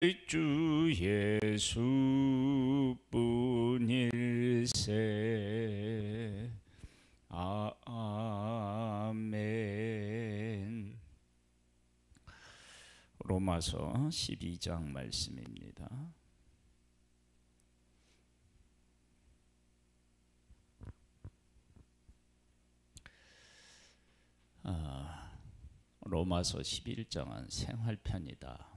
주 예수뿐일세. 아멘. 로마서 12장 말씀입니다. 로마서 11장은 생활편이다.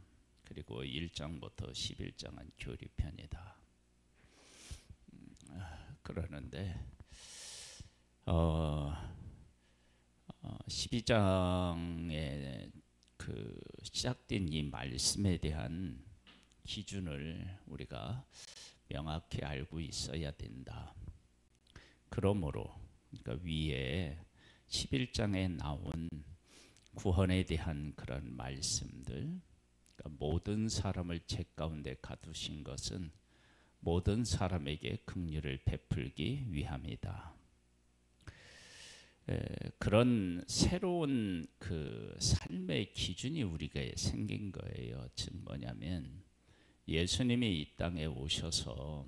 그리고 1장부터 11장은 교리편이다. 그러는데 12장에 그 시작된 이 말씀에 대한 기준을 우리가 명확히 알고 있어야 된다. 그러므로 그러니까 위에 11장에 나온 구원에 대한 그런 말씀들, 그러니까 모든 사람을 죄 가운데 가두신 것은 모든 사람에게 긍휼을 베풀기 위함이다. 그런 새로운 그 삶의 기준이 우리가 생긴 거예요. 즉 뭐냐면 예수님이 이 땅에 오셔서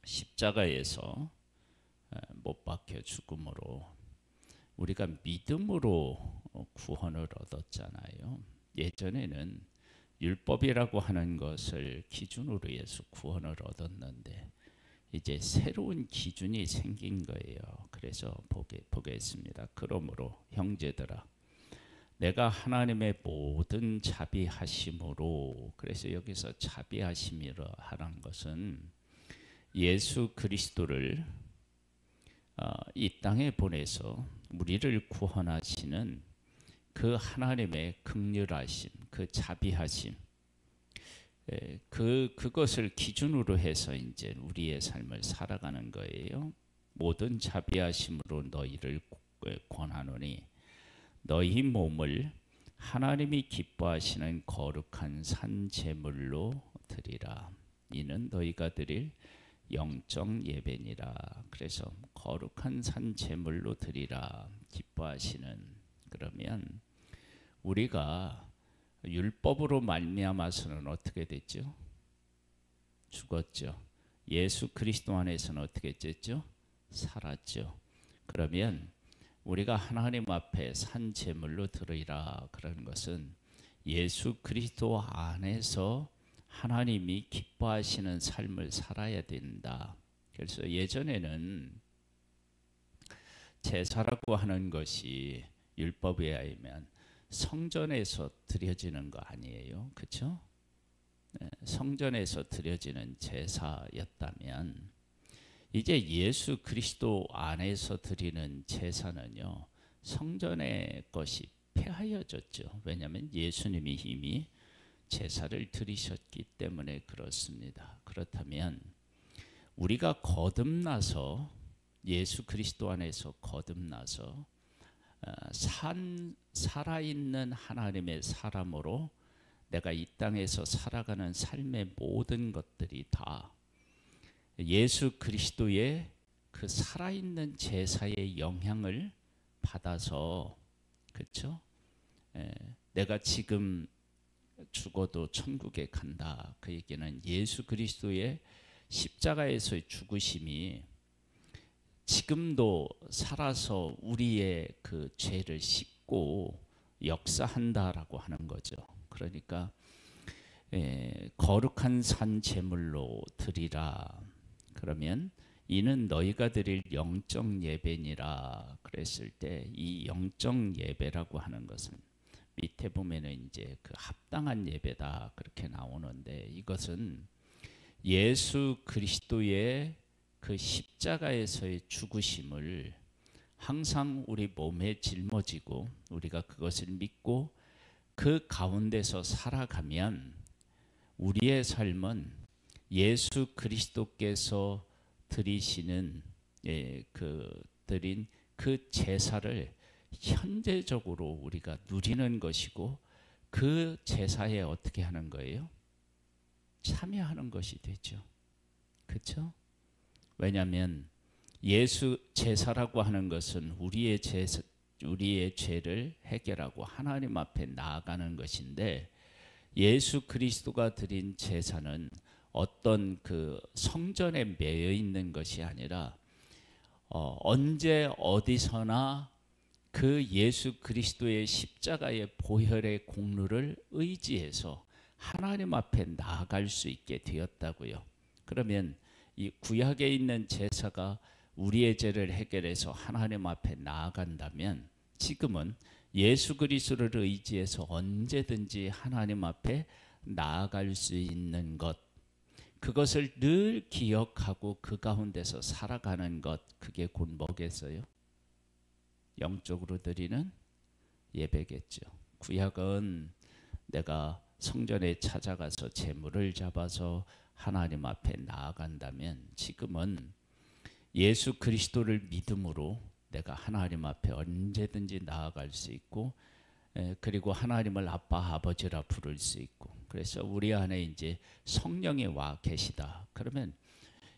십자가에서 못 박혀 죽음으로 우리가 믿음으로 구원을 얻었잖아요. 예전에는 율법이라고 하는 것을 기준으로 해서 구원을 얻었는데 이제 새로운 기준이 생긴 거예요. 그래서 보겠습니다. 그러므로 형제들아, 내가 하나님의 모든 자비하심으로, 그래서 여기서 자비하심이라 하는 것은 예수 그리스도를 이 땅에 보내서 우리를 구원하시는 그 하나님의 긍휼하심, 그 자비하심, 그것을 기준으로 해서 이제 우리의 삶을 살아가는 거예요. 모든 자비하심으로 너희를 권하노니 너희 몸을 하나님이 기뻐하시는 거룩한 산 제물로 드리라. 이는 너희가 드릴 영적 예배니라. 그래서 거룩한 산 제물로 드리라. 기뻐하시는. 그러면 우리가 율법으로 말미암아서는 어떻게 됐죠? 죽었죠. 예수 그리스도 안에서는 어떻게 됐죠? 살았죠. 그러면 우리가 하나님 앞에 산 제물로 드리라 그러는 것은 예수 그리스도 안에서 하나님이 기뻐하시는 삶을 살아야 된다. 그래서 예전에는 제사라고 하는 것이 율법에 의하면 성전에서 드려지는 거 아니에요, 그렇죠? 성전에서 드려지는 제사였다면 이제 예수 그리스도 안에서 드리는 제사는요, 성전의 것이 폐하여졌죠. 왜냐하면 예수님이 이미 제사를 드리셨기 때문에 그렇습니다. 그렇다면 우리가 거듭나서 예수 그리스도 안에서 거듭나서 살아있는 하나님의 사람으로 내가 이 땅에서 살아가는 삶의 모든 것들이 다 예수 그리스도의 그 살아있는 제사의 영향을 받아서, 그렇죠? 내가 지금 죽어도 천국에 간다. 그 얘기는 예수 그리스도의 십자가에서의 죽으심이 지금도 살아서 우리의 그 죄를 씻고 역사한다라고 하는 거죠. 그러니까 거룩한 산 제물로 드리라. 그러면 이는 너희가 드릴 영적 예배니라 그랬을 때 이 영적 예배라고 하는 것은 밑에 보면은 이제 그 합당한 예배다 그렇게 나오는데 이것은 예수 그리스도의 그 십자가에서의 죽으심을 항상 우리 몸에 짊어지고 우리가 그것을 믿고 그 가운데서 살아가면 우리의 삶은 예수 그리스도께서 드리시는 드린 그 제사를 현재적으로 우리가 누리는 것이고 그 제사에 어떻게 하는 거예요? 참여하는 것이 되죠. 그렇죠? 왜냐하면 예수 제사라고 하는 것은 우리의 죄를 해결하고 하나님 앞에 나아가는 것인데 예수 그리스도가 드린 제사는 어떤 그 성전에 매여 있는 것이 아니라 언제 어디서나 그 예수 그리스도의 십자가의 보혈의 공로를 의지해서 하나님 앞에 나아갈 수 있게 되었다고요. 그러면 이 구약에 있는 제사가 우리의 죄를 해결해서 하나님 앞에 나아간다면 지금은 예수 그리스도를 의지해서 언제든지 하나님 앞에 나아갈 수 있는 것, 그것을 늘 기억하고 그 가운데서 살아가는 것, 그게 곧 뭐겠어요? 영적으로 드리는 예배겠죠. 구약은 내가 성전에 찾아가서 제물을 잡아서 하나님 앞에 나아간다면 지금은 예수 그리스도를 믿음으로 내가 하나님 앞에 언제든지 나아갈 수 있고, 그리고 하나님을 아빠 아버지라 부를 수 있고, 그래서 우리 안에 이제 성령이 와 계시다. 그러면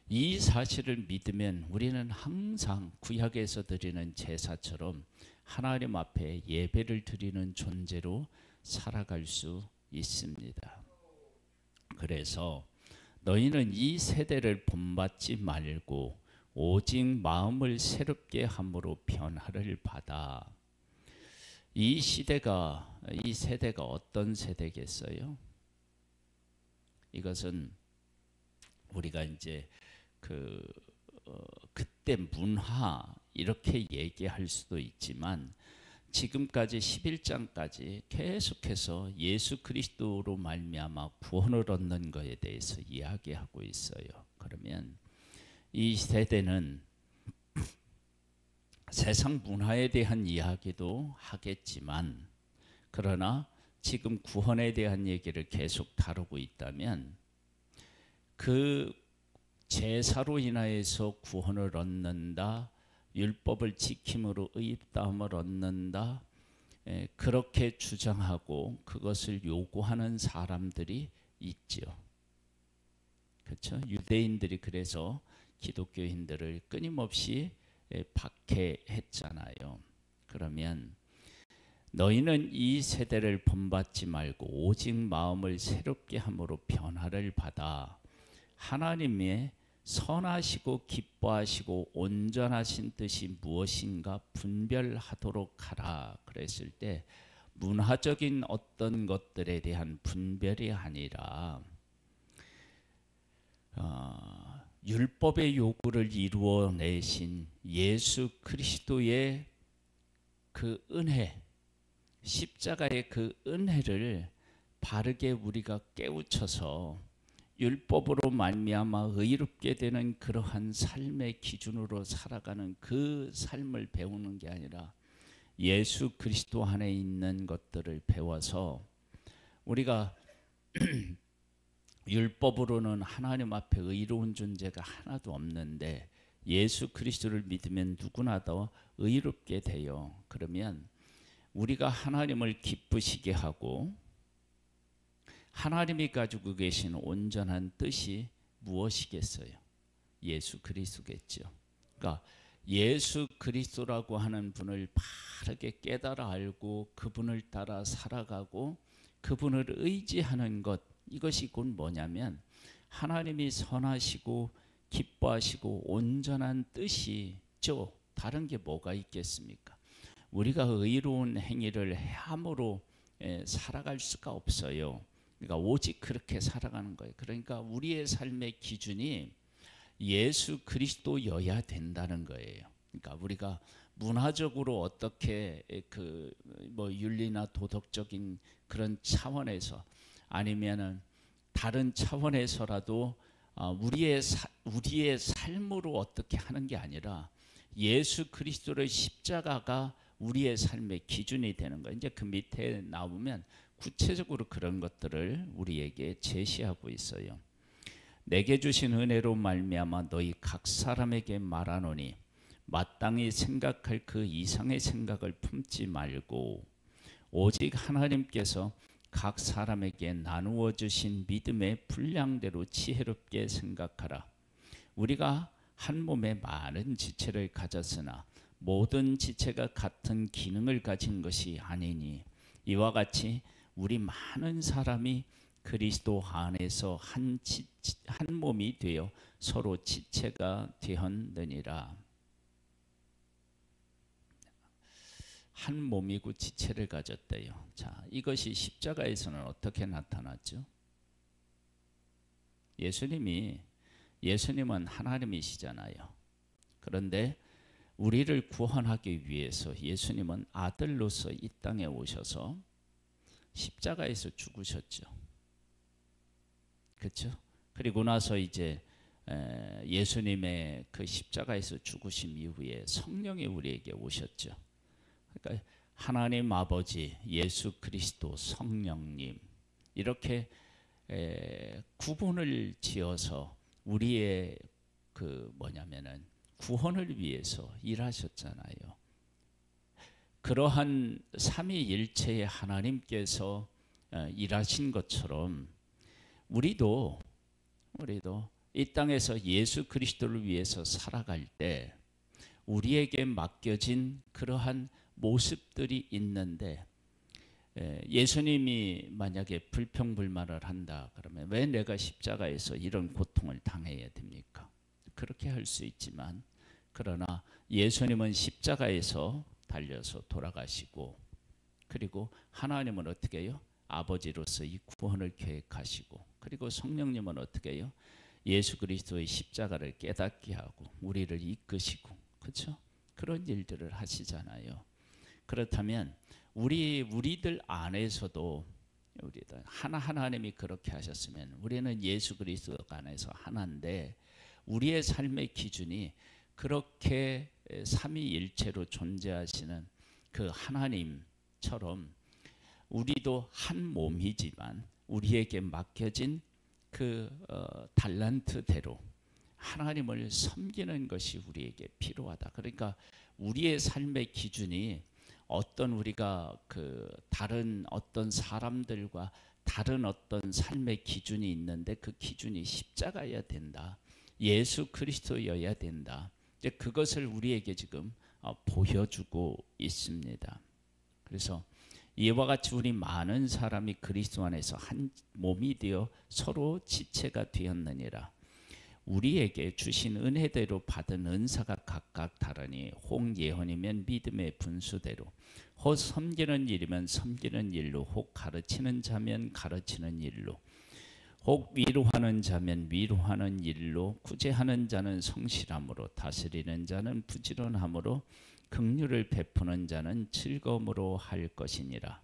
이 사실을 믿으면 우리는 항상 구약에서 드리는 제사처럼 하나님 앞에 예배를 드리는 존재로 살아갈 수 있습니다. 그래서 너희는 이 세대를 본받지 말고 오직 마음을 새롭게 함으로 변화를 받아. 이 세대가 어떤 세대겠어요? 이것은 우리가 이제 그때 문화 이렇게 얘기할 수도 있지만 지금까지 11장까지 계속해서 예수 그리스도로 말미암아 구원을 얻는 것에 대해서 이야기하고 있어요. 그러면 이 세대는 세상 문화에 대한 이야기도 하겠지만, 그러나 지금 구원에 대한 얘기를 계속 다루고 있다면 그 제사로 인하여서 구원을 얻는다, 율법을 지킴으로 의롭다함을 얻는다, 그렇게 주장하고 그것을 요구하는 사람들이 있죠. 그렇죠? 유대인들이 그래서 기독교인들을 끊임없이 박해했잖아요. 그러면 너희는 이 세대를 본받지 말고 오직 마음을 새롭게 함으로 변화를 받아 하나님의 선하시고 기뻐하시고 온전하신 뜻이 무엇인가 분별하도록 하라. 그랬을 때 문화적인 어떤 것들에 대한 분별이 아니라 율법의 요구를 이루어내신 예수 그리스도의 그 은혜, 십자가의 그 은혜를 바르게 우리가 깨우쳐서 율법으로 말미암아 의롭게 되는 그러한 삶의 기준으로 살아가는 그 삶을 배우는 게 아니라 예수 그리스도 안에 있는 것들을 배워서 우리가 율법으로는 하나님 앞에 의로운 존재가 하나도 없는데 예수 그리스도를 믿으면 누구나 더 의롭게 돼요. 그러면 우리가 하나님을 기쁘시게 하고 하나님이 가지고 계신 온전한 뜻이 무엇이겠어요? 예수 그리스도겠죠. 그러니까 예수 그리스도라고 하는 분을 바르게 깨달아 알고 그분을 따라 살아가고 그분을 의지하는 것, 이것이 곧 뭐냐면 하나님이 선하시고 기뻐하시고 온전한 뜻이죠. 다른 게 뭐가 있겠습니까? 우리가 의로운 행위를 함으로 살아갈 수가 없어요. 그러니까 오직 그렇게 살아가는 거예요. 그러니까 우리의 삶의 기준이 예수 그리스도여야 된다는 거예요. 그러니까 우리가 문화적으로 어떻게 뭐 윤리나 도덕적인 그런 차원에서 아니면은 다른 차원에서라도 우리의 삶으로 어떻게 하는 게 아니라 예수 그리스도의 십자가가 우리의 삶의 기준이 되는 거예요. 이제 그 밑에 나오면 구체적으로 그런 것들을 우리에게 제시하고 있어요. 내게 주신 은혜로 말미암아 너희 각 사람에게 말하노니 마땅히 생각할 그 이상의 생각을 품지 말고 오직 하나님께서 각 사람에게 나누어 주신 믿음의 분량대로 지혜롭게 생각하라. 우리가 한 몸에 많은 지체를 가졌으나 모든 지체가 같은 기능을 가진 것이 아니니 이와 같이 우리 많은 사람이 그리스도 안에서 한 몸이 되어 서로 지체가 되었느니라. 한 몸이고 지체를 가졌대요. 자, 이것이 십자가에서는 어떻게 나타났죠? 예수님은 하나님이시잖아요. 그런데 우리를 구원하기 위해서 예수님은 아들로서 이 땅에 오셔서 십자가에서 죽으셨죠. 그렇죠? 그리고 나서 이제 예수님의 그 십자가에서 죽으심 이후에 성령이 우리에게 오셨죠. 그러니까 하나님 아버지, 예수 그리스도, 성령님 이렇게 구분을 지어서 우리의 구원을 위해서 일하셨잖아요. 그러한 삼위일체의 하나님께서 일하신 것처럼 우리도 이 땅에서 예수 그리스도를 위해서 살아갈 때 우리에게 맡겨진 그러한 모습들이 있는데, 예수님이 만약에 불평불만을 한다 그러면 왜 내가 십자가에서 이런 고통을 당해야 됩니까? 그렇게 할 수 있지만, 그러나 예수님은 십자가에서 달려서 돌아가시고, 그리고 하나님은 어떻게 해요? 아버지로서 이 구원을 계획하시고, 그리고 성령님은 어떻게 해요? 예수 그리스도의 십자가를 깨닫게 하고 우리를 이끄시고, 그렇죠? 그런 일들을 하시잖아요. 그렇다면 우리들 안에서도 하나님이 그렇게 하셨으면 우리는 예수 그리스도 안에서 하나인데, 우리의 삶의 기준이 그렇게 삼위일체로 존재하시는 그 하나님처럼 우리도 한 몸이지만 우리에게 맡겨진 그 달란트대로 하나님을 섬기는 것이 우리에게 필요하다. 그러니까 우리의 삶의 기준이 우리가 다른 어떤 사람들과 다른 어떤 삶의 기준이 있는데, 그 기준이 십자가여야 된다. 예수 그리스도여야 된다. 이제 그것을 우리에게 지금 보여주고 있습니다. 그래서 이와 같이 우리 많은 사람이 그리스도 안에서 한 몸이 되어 서로 지체가 되었느니라. 우리에게 주신 은혜대로 받은 은사가 각각 다르니, 혹 예언이면 믿음의 분수대로, 혹 섬기는 일이면 섬기는 일로, 혹 가르치는 자면 가르치는 일로, 혹 위로하는 자면 위로하는 일로, 구제하는 자는 성실함으로, 다스리는 자는 부지런함으로, 긍휼을 베푸는 자는 즐거움으로 할 것이니라.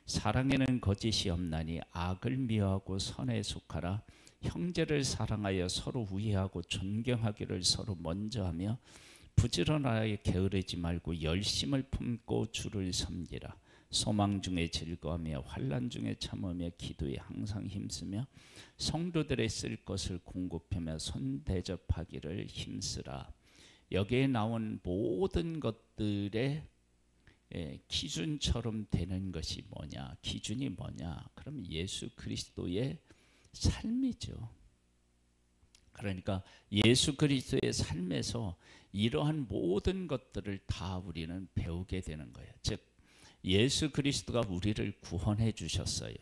사랑에는 거짓이 없나니 악을 미워하고 선에 속하라. 형제를 사랑하여 서로 우애하고 존경하기를 서로 먼저 하며, 부지런하게 게으르지 말고 열심을 품고 주를 섬기라. 소망 중에 즐거워하며 환난 중에 참으며 기도에 항상 힘쓰며 성도들의 쓸 것을 공급하며 손 대접하기를 힘쓰라. 여기에 나온 모든 것들의 기준처럼 되는 것이 뭐냐? 기준이 뭐냐? 그럼 예수 그리스도의 삶이죠. 그러니까 예수 그리스도의 삶에서 이러한 모든 것들을 다 우리는 배우게 되는 거예요. 즉, 예수 그리스도가 우리를 구원해 주셨어요.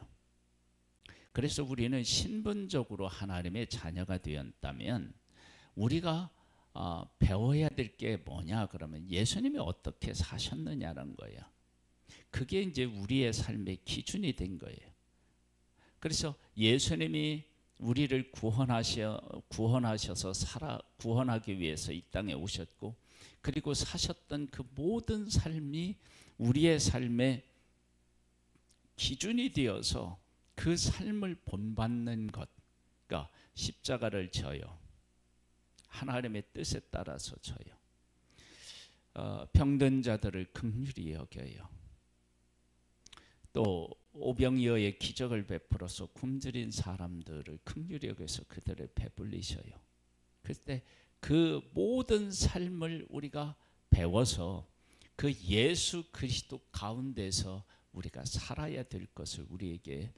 그래서 우리는 신분적으로 하나님의 자녀가 되었다면 우리가 배워야 될 게 뭐냐 그러면 예수님이 어떻게 사셨느냐는 거예요. 그게 이제 우리의 삶의 기준이 된 거예요. 그래서 예수님이 우리를 구원하셔서 구원하기 위해서 이 땅에 오셨고, 그리고 사셨던 그 모든 삶이 우리의 삶의 기준이 되어서 그 삶을 본받는 것, 그러니까 십자가를 져요. 하나님의 뜻에 따라서 져요. 병든 자들을 긍휼히 여겨요. 또 오병이어의 기적을 베풀어서 굶주린 사람들을 긍휼히 여겨서 그들을 배불리셔요. 그때 그 모든 삶을 우리가 배워서 그 예수 그리스도 가운데서 우리가 살아야 될 것을 우리에게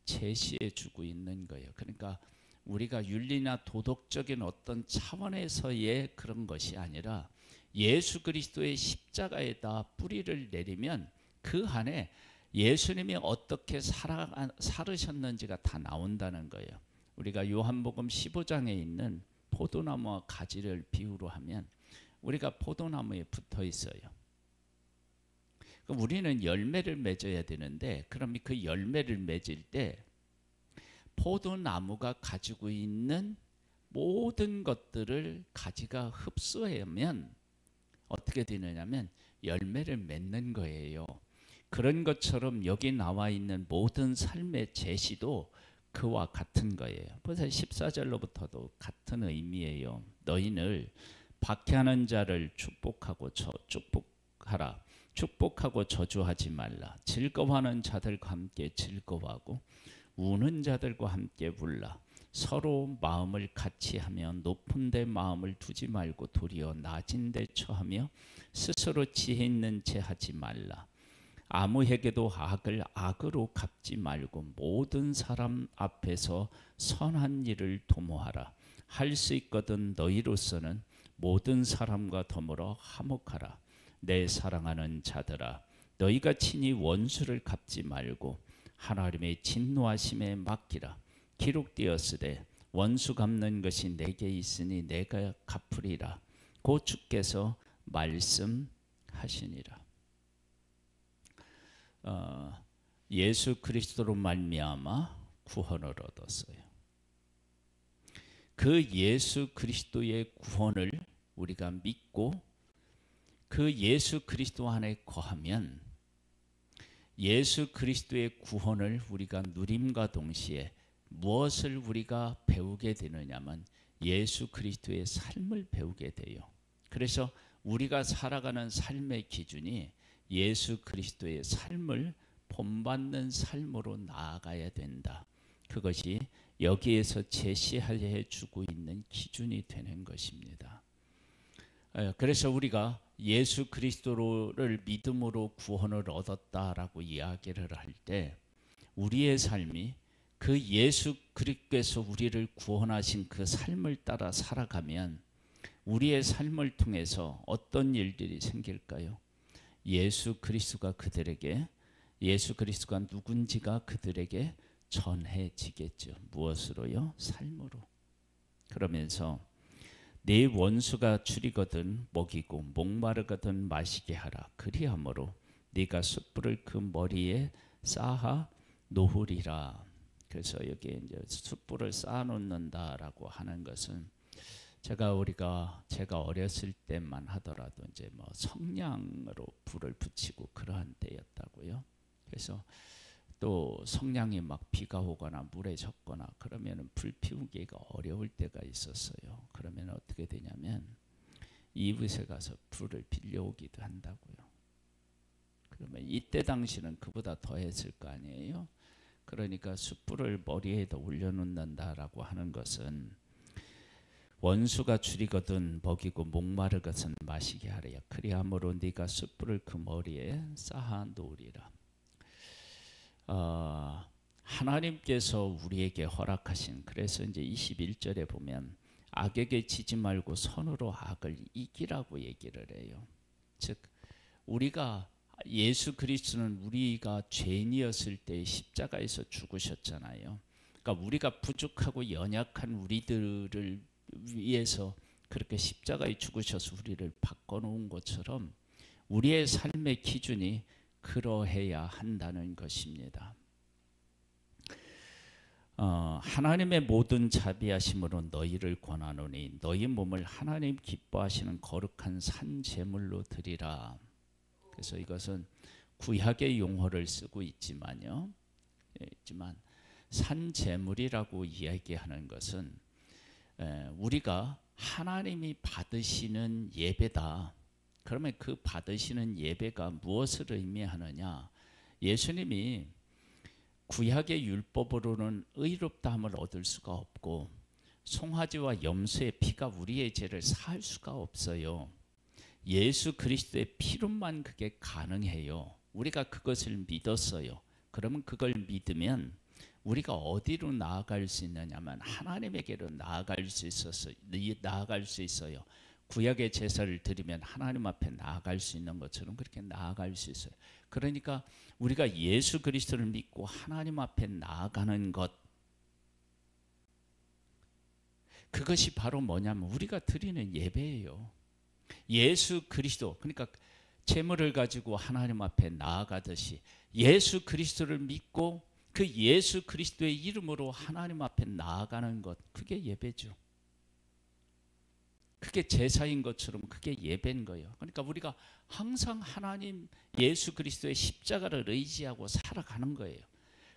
제시해 주고 있는 거예요. 그러니까 우리가 윤리나 도덕적인 어떤 차원에서의 그런 것이 아니라 예수 그리스도의 십자가에다 뿌리를 내리면 그 안에 예수님이 어떻게 살으셨는지가 다 나온다는 거예요. 우리가 요한복음 15장에 있는 포도나무와 가지를 비유로 하면 우리가 포도나무에 붙어 있어요. 그럼 우리는 열매를 맺어야 되는데, 그럼 그 열매를 맺을 때 포도나무가 가지고 있는 모든 것들을 가지가 흡수하면 어떻게 되느냐면 열매를 맺는 거예요. 그런 것처럼 여기 나와 있는 모든 삶의 제시도 그와 같은 거예요. 벌써 14절로부터도 같은 의미예요. 너희는 박해하는 자를 축복하라. 축복하고 저주하지 말라. 즐거워하는 자들과 함께 즐거워하고 우는 자들과 함께 울라. 서로 마음을 같이 하며 높은 데 마음을 두지 말고 도리어 낮은 데 처하며 스스로 지혜 있는 채 하지 말라. 아무에게도 악을 악으로 갚지 말고 모든 사람 앞에서 선한 일을 도모하라. 할 수 있거든 너희로서는 모든 사람과 더불어 화목하라. 내 사랑하는 자들아, 너희가 친히 원수를 갚지 말고 하나님의 진노하심에 맡기라. 기록되었으되 원수 갚는 것이 내게 있으니 내가 갚으리라. 고 주께서 말씀하시니라. 예수 그리스도로 말미암아 구원을 얻었어요. 그 예수 그리스도의 구원을 우리가 믿고 그 예수 그리스도 안에 거하면 예수 그리스도의 구원을 우리가 누림과 동시에 무엇을 우리가 배우게 되느냐면 예수 그리스도의 삶을 배우게 돼요. 그래서 우리가 살아가는 삶의 기준이 예수 그리스도의 삶을 본받는 삶으로 나아가야 된다. 그것이 여기에서 제시해 주고 있는 기준이 되는 것입니다. 그래서 우리가 예수 그리스도를 믿음으로 구원을 얻었다라고 이야기를 할 때 우리의 삶이 그 예수 그리스도께서 우리를 구원하신 그 삶을 따라 살아가면 우리의 삶을 통해서 어떤 일들이 생길까요? 예수 그리스도가 누군지가 그들에게 전해지겠죠. 무엇으로요? 삶으로. 그러면서 네 원수가 줄이거든 먹이고 목마르거든 마시게 하라. 그리함으로 네가 숯불을 그 머리에 쌓아 놓으리라. 그래서 여기에 이제 숯불을 쌓아 놓는다라고 하는 것은 제가 어렸을 때만 하더라도 이제 뭐 성냥으로 불을 붙이고 그러한 때였다고요. 그래서 또 성냥이 막 비가 오거나 물에 젖거나 그러면은 불 피우기가 어려울 때가 있었어요. 그러면 어떻게 되냐면 이웃에 가서 불을 빌려오기도 한다고요. 그러면 이때 당시는 그보다 더 했을 거 아니에요. 그러니까 숯불을 머리에다 올려놓는다라고 하는 것은 원수가 줄이거든 먹이고 목마르거든 마시게 하랴. 그리함으로 네가 숯불을 그 머리에 쌓아 놓으리라. 하나님께서 우리에게 허락하신, 그래서 이제 21절에 보면 악에게 지지 말고 선으로 악을 이기라고 얘기를 해요. 즉 우리가 예수 그리스도는 우리가 죄인이었을 때 십자가에서 죽으셨잖아요. 그러니까 우리가 부족하고 연약한 우리들을 위해서 그렇게 십자가에 죽으셔서 우리를 바꿔놓은 것처럼 우리의 삶의 기준이 그러해야 한다는 것입니다. 하나님의 모든 자비하심으로 너희를 권하노니 너희 몸을 하나님 기뻐하시는 거룩한 산 제물로 드리라. 그래서 이것은 구약의 용어를 쓰고 있지만 산 제물이라고 이야기하는 것은 우리가 하나님이 받으시는 예배다. 그러면 그 받으시는 예배가 무엇을 의미하느냐? 예수님이 구약의 율법으로는 의롭다함을 얻을 수가 없고 송아지와 염소의 피가 우리의 죄를 사할 수가 없어요. 예수 그리스도의 피로만 그게 가능해요. 우리가 그것을 믿었어요. 그러면 그걸 믿으면 우리가 어디로 나아갈 수 있느냐면 하나님에게로 나아갈 수 있어요. 구약의 제사를 드리면 하나님 앞에 나아갈 수 있는 것처럼 그렇게 나아갈 수 있어요. 그러니까 우리가 예수 그리스도를 믿고 하나님 앞에 나아가는 것, 그것이 바로 뭐냐면 우리가 드리는 예배예요. 예수 그리스도, 그러니까 재물을 가지고 하나님 앞에 나아가듯이 예수 그리스도를 믿고 그 예수 그리스도의 이름으로 하나님 앞에 나아가는 것, 그게 예배죠. 그게 제사인 것처럼 그게 예배인 거예요. 그러니까 우리가 항상 하나님 예수 그리스도의 십자가를 의지하고 살아가는 거예요.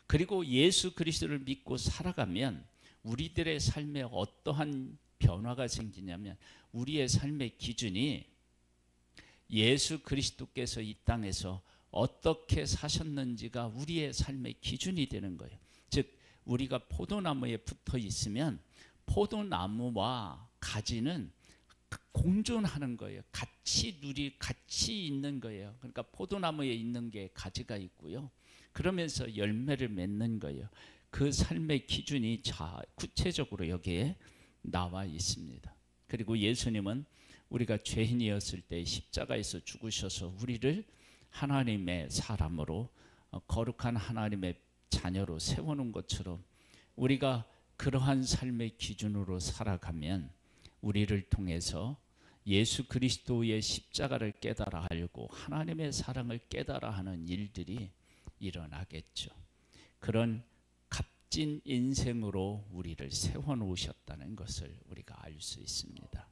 그리고 예수 그리스도를 믿고 살아가면 우리들의 삶에 어떠한 변화가 생기냐면 우리의 삶의 기준이 예수 그리스도께서 이 땅에서 어떻게 사셨는지가 우리의 삶의 기준이 되는 거예요. 즉 우리가 포도나무에 붙어 있으면 포도나무와 가지는 공존하는 거예요. 같이 있는 거예요. 그러니까 포도나무에 있는 게 가지가 있고요. 그러면서 열매를 맺는 거예요. 그 삶의 기준이 구체적으로 여기에 나와 있습니다. 그리고 예수님은 우리가 죄인이었을 때 십자가에서 죽으셔서 우리를 하나님의 사람으로 거룩한 하나님의 자녀로 세워놓은 것처럼 우리가 그러한 삶의 기준으로 살아가면 우리를 통해서 예수 그리스도의 십자가를 깨달아 알고 하나님의 사랑을 깨달아 하는 일들이 일어나겠죠. 그런 값진 인생으로 우리를 세워놓으셨다는 것을 우리가 알 수 있습니다.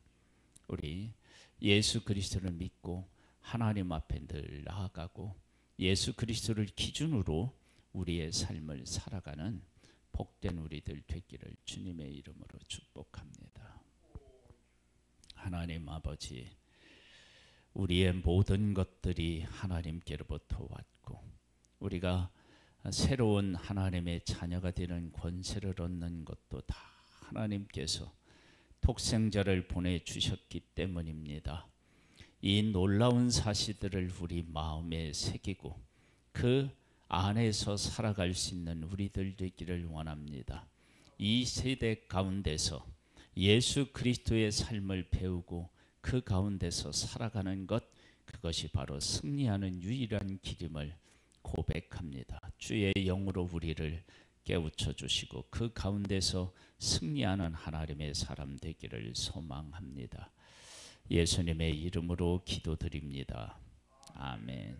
우리 예수 그리스도를 믿고 하나님 앞에 늘 나아가고 예수 그리스도를 기준으로 우리의 삶을 살아가는 복된 우리들 되기를 주님의 이름으로 축복합니다. 하나님 아버지, 우리의 모든 것들이 하나님께로부터 왔고 우리가 새로운 하나님의 자녀가 되는 권세를 얻는 것도 다 하나님께서 독생자를 보내주셨기 때문입니다. 이 놀라운 사실들을 우리 마음에 새기고 그 안에서 살아갈 수 있는 우리들 되기를 원합니다. 이 세대 가운데서 예수 그리스도의 삶을 배우고 그 가운데서 살아가는 것, 그것이 바로 승리하는 유일한 길임을 고백합니다. 주의 영으로 우리를 깨우쳐 주시고 그 가운데서 승리하는 하나님의 사람 되기를 소망합니다. 예수님의 이름으로 기도드립니다. 아멘.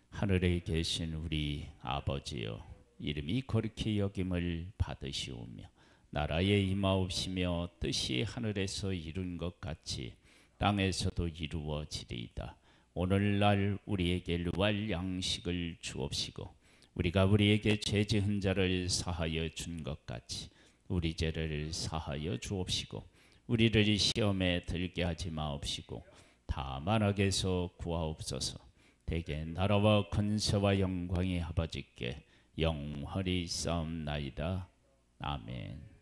하늘에 계신 우리 아버지여, 이름이 거룩히 여김을 받으시오며 나라에 임하옵시며 뜻이 하늘에서 이룬 것 같이 땅에서도 이루어지리이다. 오늘날 우리에게 일용할 양식을 주옵시고 우리가 우리에게 죄 지은 자를 사하여 준 것 같이 우리 죄를 사하여 주옵시고 우리를 시험에 들게 하지 마옵시고 다만 악에서 구하옵소서. 대개 나라와 권세와 영광이 아버지께 영원히 있사옵나이다. 아멘.